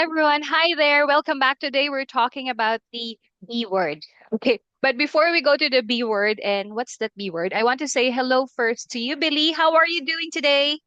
everyone. Hi there. Welcome back. Today we're talking about the B word. Okay. But before we go to the B word and what's that B word, I want to say hello first to you, Billy. How are you doing today?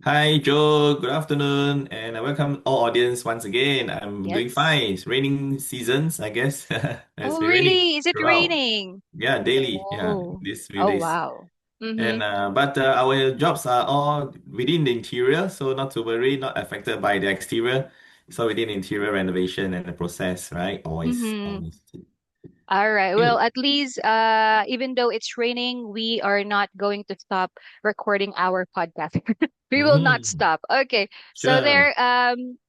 Hi Joe, good afternoon, and I welcome all audience once again. I'm doing Yes. fine. It's raining seasons, I guess. It's Oh, been raining really? Is it throughout. raining? Yeah, daily. Yeah, Oh. these few Oh, days. wow. Mm-hmm. And but our jobs are all within the interior, so not to worry, not affected by the exterior. It's all within interior renovation and the process, right? Always, Mm-hmm. always. All right. Well, Good. at least even though it's raining, we are not going to stop recording our podcast. We will not Mm, stop. Okay. So sure.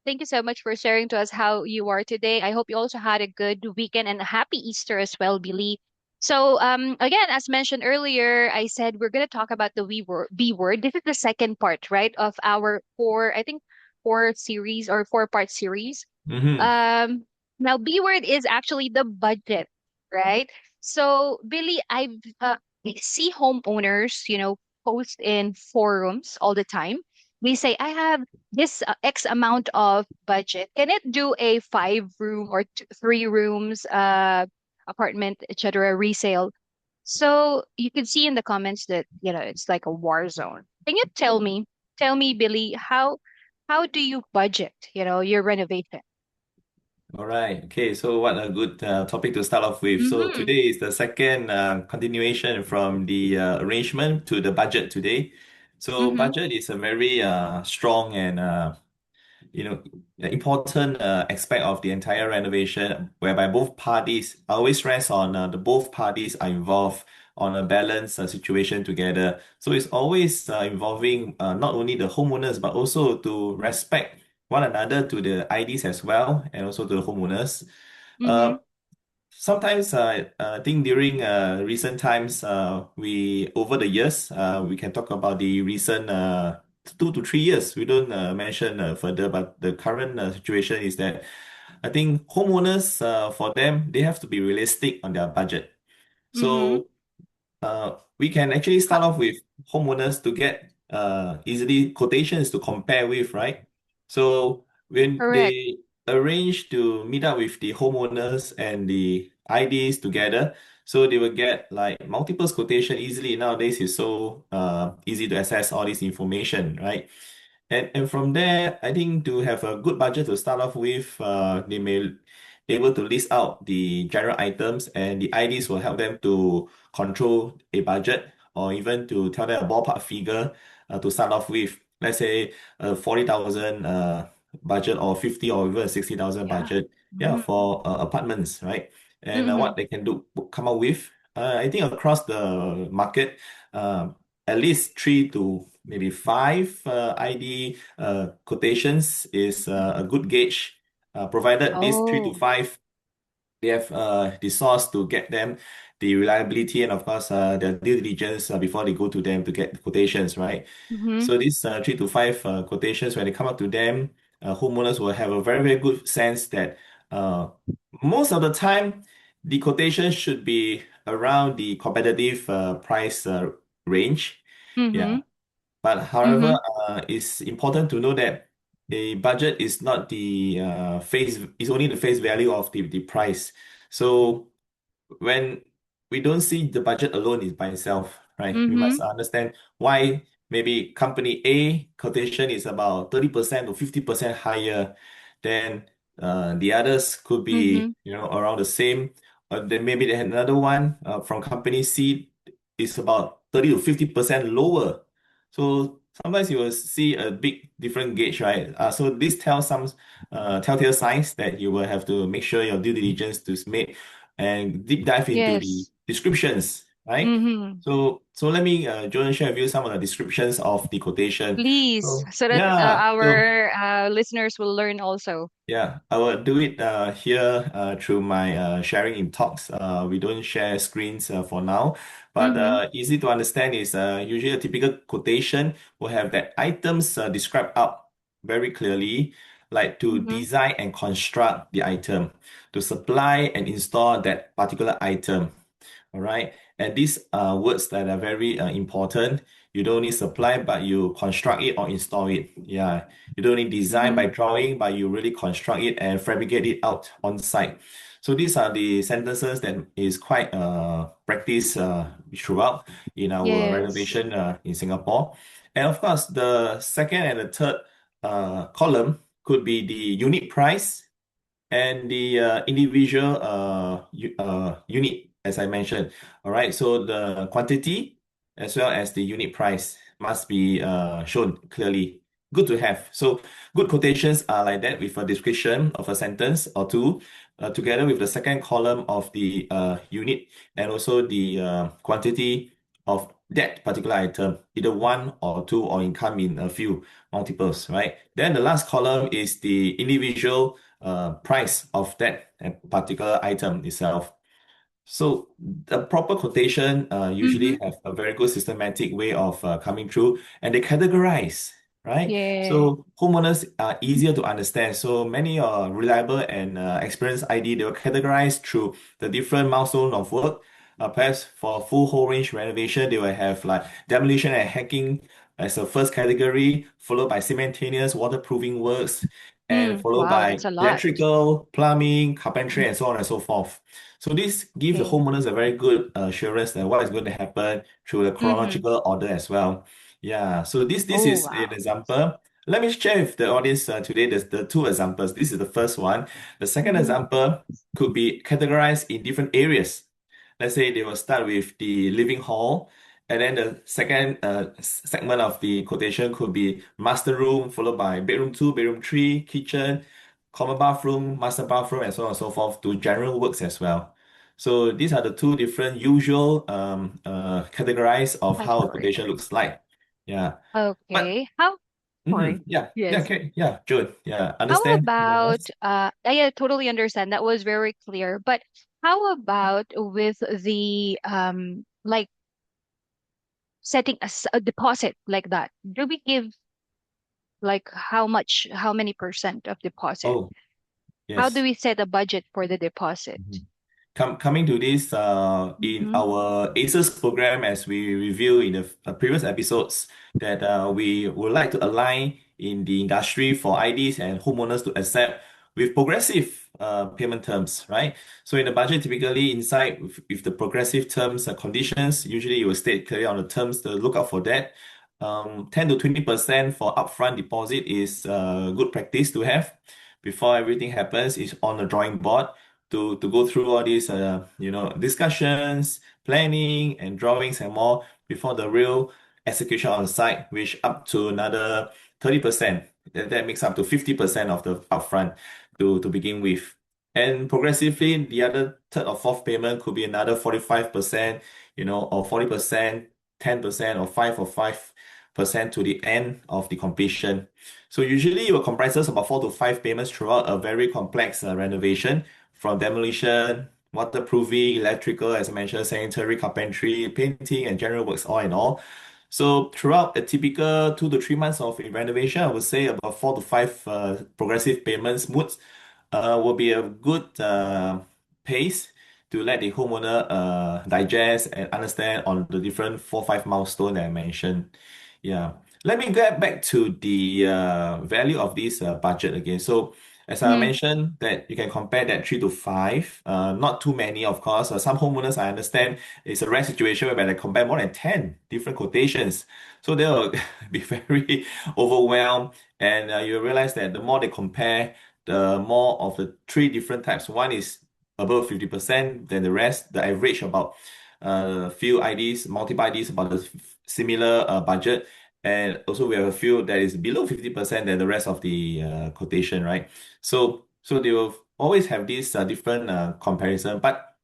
thank you so much for sharing to us how you are today. I hope you also had a good weekend and a happy Easter as well, Billy. So again, as mentioned earlier, I said we're gonna talk about the B word. This is the second part, right, of our I think four series or four-part series. Mm-hmm. Um, Now B word is actually the budget, right? So, Billy, I see homeowners, post in forums all the time. We say, I have this X amount of budget. Can it do a five-room or three rooms apartment, etc., resale? So you can see in the comments that, it's like a war zone. Can you tell me, Billy, how do you budget, your renovation? All right. Okay. So, what a good topic to start off with. So, Mm-hmm. today is the second continuation from the arrangement to the budget today. So, Mm-hmm. budget is a very strong and you know important aspect of the entire renovation, whereby both parties I always stress on the both parties are involved on a balanced situation together. So it's always involving not only the homeowners but also to respect one another to the IDs as well and also to the homeowners. Mm-hmm. Uh, Sometimes I think during recent times, we over the years, we can talk about the recent 2 to 3 years. We don't mention further, but the current situation is that I think homeowners, for them, they have to be realistic on their budget. Mm-hmm. So we can actually start off with homeowners to get easily quotations to compare with, right? So when Correct. they arrange to meet up with the homeowners and the IDs together, so they will get like multiple quotation easily. Nowadays it's so easy to access all this information, right? And from there, I think to have a good budget to start off with, they may able to list out the general items and the IDs will help them to control a budget or even to tell them a ballpark figure to start off with. Let's say 40,000 budget or 50 or even 60,000 Yeah. budget, yeah, Mm-hmm. for apartments, right? And Mm-hmm. what they can do, come up with, I think across the market, at least three to maybe five ID quotations is a good gauge, provided these three to Oh. five they have the source to get them the reliability and of course their due diligence before they go to them to get quotations, right? Mm-hmm. So these three to five quotations, when they come up to them, homeowners will have a very, very good sense that uh, most of the time the quotation should be around the competitive price range. Yeah. Mm-hmm. But Mm-hmm. however, it's important to know that a budget is not the is only the face value of the price. So when we don't see the budget alone is by itself, right? We Mm-hmm. must understand why maybe company A quotation is about 30% to 50% higher than the others could Mm-hmm. be, around the same. Then maybe they had another one from company C is about 30 to 50% lower. So sometimes you will see a big different gauge, right? So this tells some telltale signs that you will have to make sure your due diligence is made and deep dive into the Yes. descriptions, right? Mm-hmm. So let me, Jordan, share with you some of the descriptions of the quotation. Please, So so that yeah, so our listeners will learn also. yeah, I will do it here through my sharing in talks. We don't share screens for now, but Mm-hmm. easy to understand is usually a typical quotation will have that items described out very clearly, like to Mm-hmm. design and construct the item, to supply and install that particular item. All right. And these words that are very important. You don't need supply, but you construct it or install it. Yeah. You don't need design Mm-hmm. by drawing, but you really construct it and fabricate it out on site. So these are the sentences that is quite practiced throughout in our Yes. renovation in Singapore. And of course, the second and the third column could be the unit price and the individual unit, as I mentioned. All right, so the quantity as well as the unit price must be shown clearly. Good to have. So good quotations are like that with a description of a sentence or two, together with the second column of the unit and also the quantity of that particular item, either one or two or in come in a few multiples, right? Then the last column is the individual price of that particular item itself. So the proper quotation Mm-hmm. usually have a very good systematic way of coming through, and they categorize, right? Yeah. So homeowners are easier to understand. So many are reliable and experienced ID. They will categorize through the different milestone of work. Perhaps for a full whole range renovation, they will have like demolition and hacking as a first category, followed by simultaneous waterproofing works, and Mm. followed Wow, by that's a lot. electrical, plumbing, carpentry, and so on and so forth. So this gives the Okay. homeowners a very good assurance that what is going to happen through the Mm-hmm. chronological order as well. Yeah, so this Oh, is an wow. example. Let me share with the audience today the two examples. This is the first one. The second Mm-hmm. example could be categorized in different areas. Let's say they will start with the living hall, and then the second segment of the quotation could be master room, followed by bedroom two, bedroom three, kitchen, common bathroom, master bathroom, and so on and so forth to general works as well. So these are the two different usual categories of how a Category. quotation looks like. Yeah. But Okay. How? Sorry. yeah, Yes. okay, yeah, June, yeah, How understand more or about less. I totally understand. That was very clear. But how about with the like setting a deposit like that? Do we give like how much, how many percent of deposit? Oh, How do yes. we set a budget for the deposit? Mhm. Coming to this, in Mm-hmm. our ACES program, as we review in the previous episodes, that we would like to align in the industry for IDs and homeowners to accept with progressive payment terms, right? So in the budget, typically inside with the progressive terms and conditions, usually you will state clearly on the terms to look out for that. 10 to 20% for upfront deposit is good practice to have before everything happens. Is on the drawing board to go through all these discussions, planning and drawings and more before the real execution on the site, which up to another 30%. That makes up to 50% of the upfront to begin with. And progressively, the other third or fourth payment could be another 45%, or 40%, 10%, or 5% to the end of the completion. So usually it will comprises about 4 to 5 payments throughout a very complex renovation, from demolition, waterproofing, electrical, as I mentioned, sanitary, carpentry, painting, and general works, all in all. So throughout a typical 2 to 3 months of renovation, I would say about 4 to 5 progressive payments moods will be a good pace to let the homeowner digest and understand on the different 4 5 milestones that I mentioned. Yeah. Let me get back to the value of this budget again. So as I Mm-hmm. mentioned, that you can compare that 3 to 5, not too many, of course. Some homeowners, I understand, it's a rare situation where they compare more than 10 different quotations. So they'll be very overwhelmed. And you realize that the more they compare, the more of the three different types. One is above 50%, then the rest, the average about few IDs, multiple IDs about the similar budget. And also we have a few that is below 50% than the rest of the quotation, right? So they will always have this different comparison, but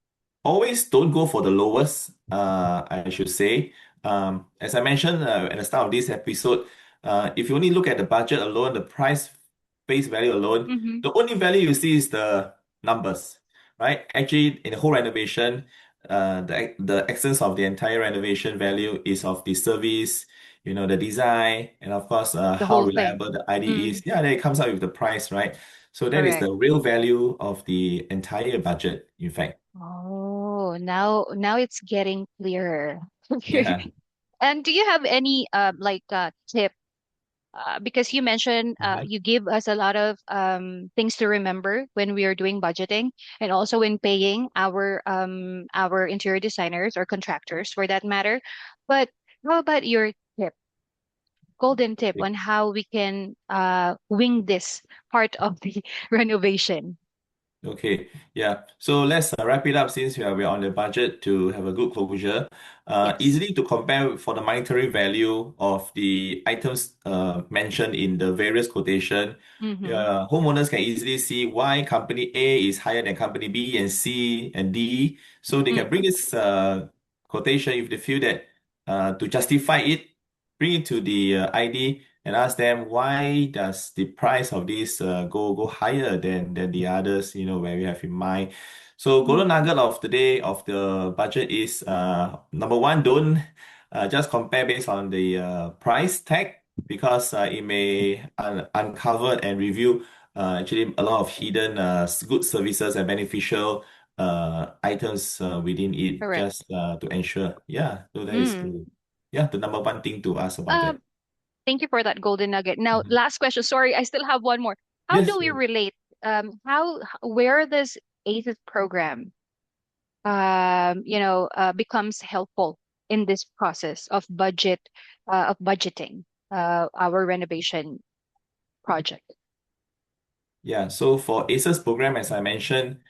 always don't go for the lowest, I should say. As I mentioned at the start of this episode, if you only look at the budget alone, the price face value alone, Mm-hmm. the only value you see is the numbers, right? Actually, in the whole renovation, the essence of the entire renovation value is of the service, the design, and of course, The how whole thing. reliable the ID Mm, is. Yeah, then it comes out with the price, right? So that is correct. the real value of the entire budget, in fact. Oh, now it's getting clearer. Yeah. And do you have any tip? Because you mentioned Mhm. you give us a lot of things to remember when we are doing budgeting and also when paying our interior designers or contractors for that matter. But how about your tip, golden tip on how we can wing this part of the renovation? Okay, yeah. So let's wrap it up since we're on the budget to have a good closure. Yes. Easily to compare for the monetary value of the items mentioned in the various quotation. Mm-hmm. Homeowners can easily see why company A is higher than company B and C and D. So they can bring this quotation if they feel that to justify it, bring it to the ID and ask them why does the price of this go higher than the others, where we have in mind. So golden Mm-hmm. nugget of the day of the budget is number one, don't just compare based on the price tag because it may uncover and reveal actually a lot of hidden good services and beneficial items within it Correct. just to ensure. Yeah, so that is Mm. the number one thing to ask about Um, that. Thank you for that golden nugget. Now, Mhm. last question. Sorry, I still have one more. How do Yes. we relate? Where this ACES program, becomes helpful in this process of budgeting, our renovation project? Yeah, so for ACES program, as I mentioned,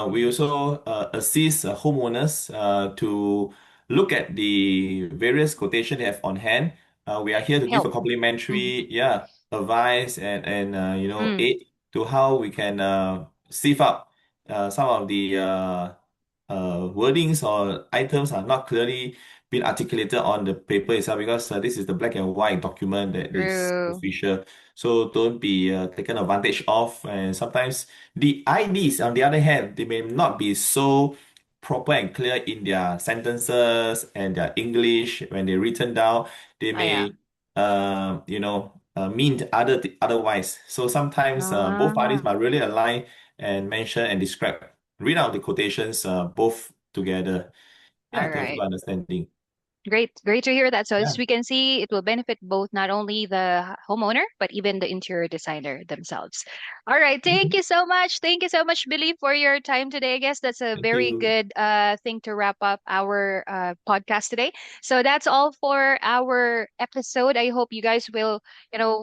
we also assist homeowners to look at the various quotation they have on hand. We are here to give a Help. Mm-hmm. complimentary, advice and Mm, aid to how we can sieve up some of the wordings or items are not clearly been articulated on the paper itself because this is the black and white document that is true. official. So don't be taken advantage of. And sometimes the IDs, on the other hand, they may not be so proper and clear in their sentences and their English when they're written down. They Ah, yeah. may, mean otherwise. So sometimes both parties Ah, must really align and mention and describe, read out the quotations both together. Yeah, all to have a good right. understanding. Great, great to hear that. So as Yeah. we can see, it will benefit both not only the homeowner, but even the interior designer themselves. All right. Thank Mhm. you so much. Thank you so much, Billy, for your time today. I guess that's a Thank very you. good thing to wrap up our podcast today. So that's all for our episode. I hope you guys will,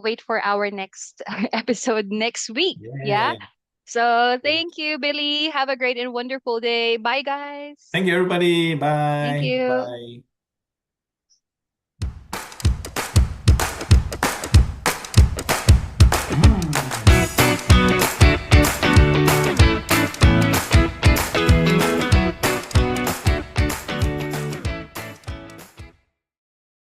wait for our next episode next week. Yeah. Yeah. So thank you, Billy. Have a great and wonderful day. Bye, guys. Thank you, everybody. Thank Bye. you. Bye.